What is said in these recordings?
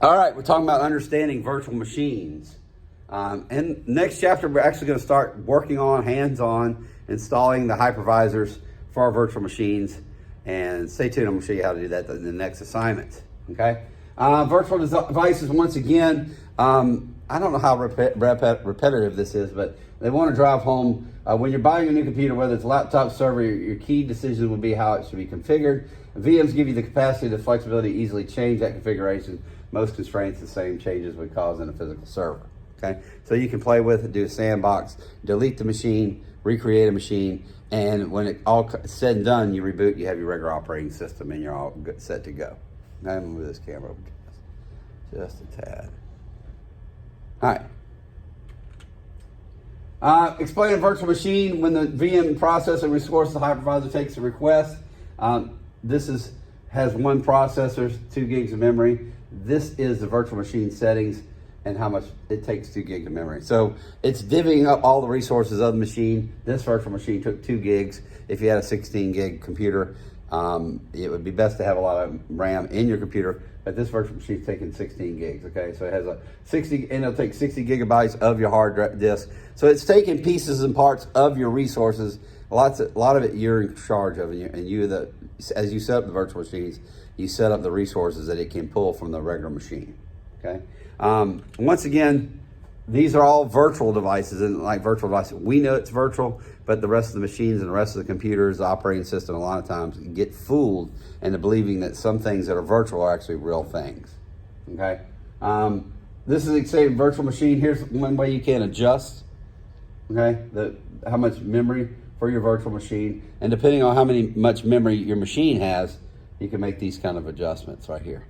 All right, we're talking about understanding virtual machines. In next chapter, we're actually going to start working on, hands-on, installing the hypervisors for our virtual machines. And stay tuned, I'm going to show you how to do that in the next assignment. Okay? Virtual devices, once again, I don't know how repetitive this is, but they want to drive home. When you're buying a new computer, whether it's a laptop, server, your key decision would be how it should be configured. VMs give you the capacity, the flexibility to easily change that configuration. Most constraints, the same changes would cause in a physical server. Okay, so you can play with it, do a sandbox, delete the machine, recreate a machine, and when it all said and done, you reboot, you have your regular operating system, and you're all set to go. Now I'm gonna move this camera over just a tad. All right. Explain a virtual machine. When the VM processor resource the hypervisor takes a request, this has one processor, 2 gigs of memory. This is the virtual machine settings and how much it takes 2 gigs of memory. So it's divvying up all the resources of the machine. This virtual machine took 2 gigs. If you had a 16 gig computer, it would be best to have a lot of RAM in your computer, but this virtual machine is taking 16 gigs, okay? So it has a 60, and it'll take 60 gigabytes of your hard disk. So it's taking pieces and parts of your resources. A lot of it you're in charge of, and as you set up the virtual machines, you set up the resources that it can pull from the regular machine, okay? Once again, these are all virtual devices, and like virtual devices, we know it's virtual, but the rest of the machines and the rest of the computers, the operating system, a lot of times get fooled into believing that some things that are virtual are actually real things, okay? This is a virtual machine. Here's one way you can adjust, okay, how much memory for your virtual machine, and depending on how much memory your machine has, you can make these kind of adjustments right here.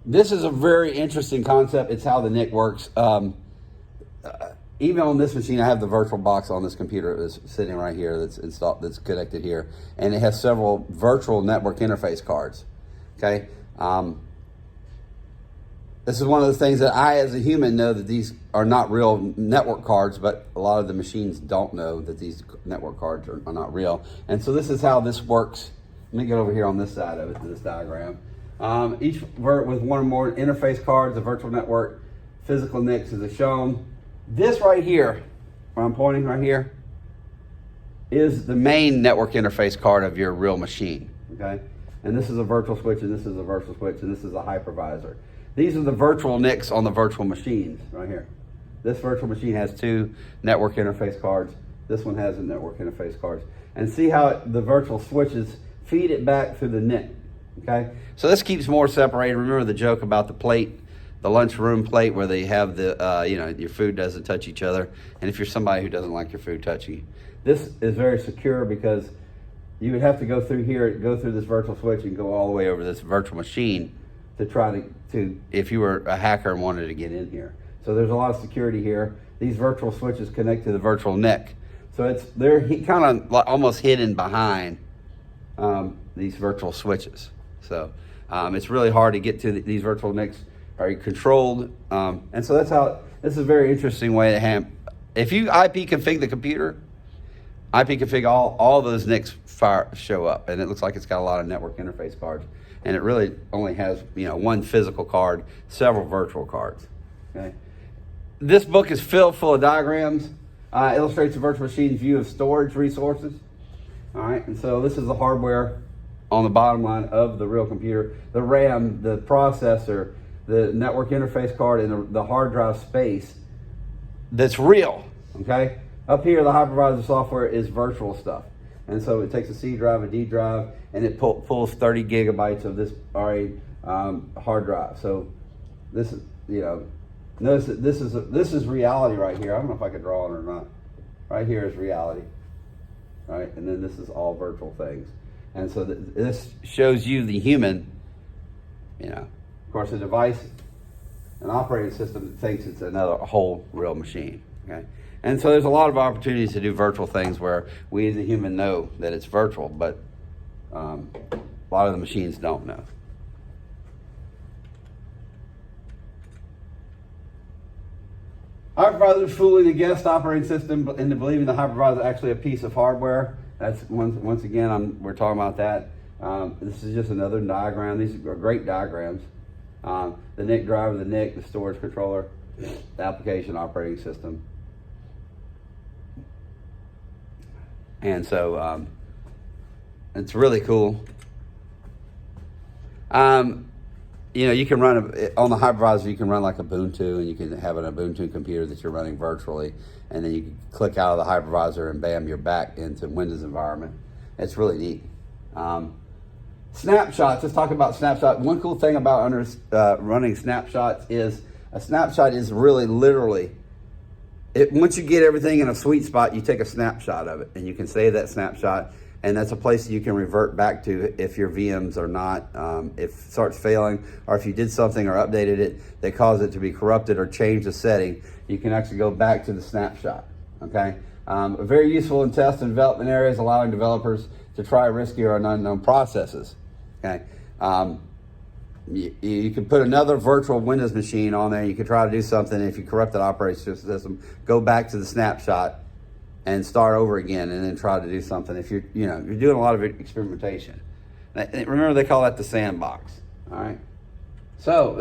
This is a very interesting concept. It's how the NIC works. Even on this machine, I have the virtual box on this computer that's sitting right here, that's installed, that's connected here, and it has several virtual network interface cards. Okay, this is one of the things that I, as a human, know that these are not real network cards, but a lot of the machines don't know that these network cards are not real. And so this is how this works. Let me get over here on this side of it, this diagram. Each with one or more interface cards, a virtual network, physical NICs is shown. This right here, where I'm pointing right here, is the main network interface card of your real machine, okay? And this is a virtual switch, and this is a virtual switch, and this is a hypervisor. These are the virtual NICs on the virtual machines right here. This virtual machine has 2 network interface cards. This one has a network interface cards. And see how the virtual switches feed it back through the NIC, okay? So this keeps more separated. Remember the joke about the plate, the lunchroom plate, where they have the, your food doesn't touch each other. And if you're somebody who doesn't like your food touching you, this is very secure because you would have to go through here, go through this virtual switch and go all the way over this virtual machine to try to if you were a hacker and wanted to get in here. So there's a lot of security here. These virtual switches connect to the virtual NIC. So they're kind of almost hidden behind these virtual switches. So it's really hard to get to these virtual NICs are controlled. And so this is a very interesting way to have, if you IP config the computer, IP config all those NICs show up, and it looks like it's got a lot of network interface cards. And it really only has, one physical card, several virtual cards, okay? This book is filled full of diagrams, illustrates the virtual machine's view of storage resources, all right? And so this is the hardware on the bottom line of the real computer, the RAM, the processor, the network interface card, and the hard drive space that's real, okay? Up here, the hypervisor software is virtual stuff. And so it takes a C drive, a D drive, and it pulls 30 gigabytes of this hard drive. So this is, notice that this is reality right here. I don't know if I could draw it or not. Right here is reality, right? And then this is all virtual things. And so this shows you the human, of course, a device, an operating system that thinks it's a whole real machine, okay? And so there's a lot of opportunities to do virtual things where we as a human know that it's virtual, but a lot of the machines don't know. Hypervisor fooling the guest operating system into believing the hypervisor is actually a piece of hardware. That's once again, we're talking about that. This is just another diagram. These are great diagrams. The NIC driver, the NIC, the storage controller, the application operating system. And so it's really cool. You know, you can run on the hypervisor, you can run like Ubuntu, and you can have an Ubuntu computer that you're running virtually, and then you can click out of the hypervisor and bam, you're back into Windows environment. It's really neat. Snapshots, let's talk about snapshot. One cool thing about running snapshots is a snapshot is really literally, once you get everything in a sweet spot, you take a snapshot of it, and you can save that snapshot. And that's a place you can revert back to if your VMs are not, if it starts failing, or if you did something or updated it that caused it to be corrupted or changed the setting, you can actually go back to the snapshot, okay? Very useful in test and development areas, allowing developers to try risky or unknown processes, okay? You can put another virtual Windows machine on there, you can try to do something. If you corrupt that operating system, go back to the snapshot and start over again, and then try to do something. If you're doing a lot of experimentation. Remember, they call that the sandbox. All right. So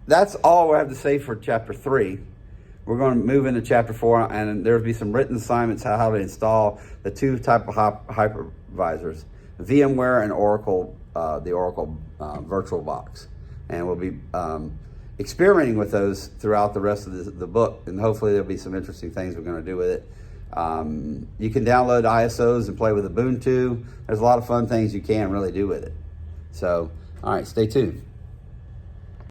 that's all we have to say for chapter 3. We're going to move into chapter 4, and there'll be some written assignments how to install the two type of hypervisors, VMware and Oracle, the Oracle VirtualBox, and we'll be experimenting with those throughout the rest of the book, and hopefully there'll be some interesting things we're going to do with it. You can download ISOs and play with Ubuntu. There's a lot of fun things you can really do with it. So, all right, stay tuned.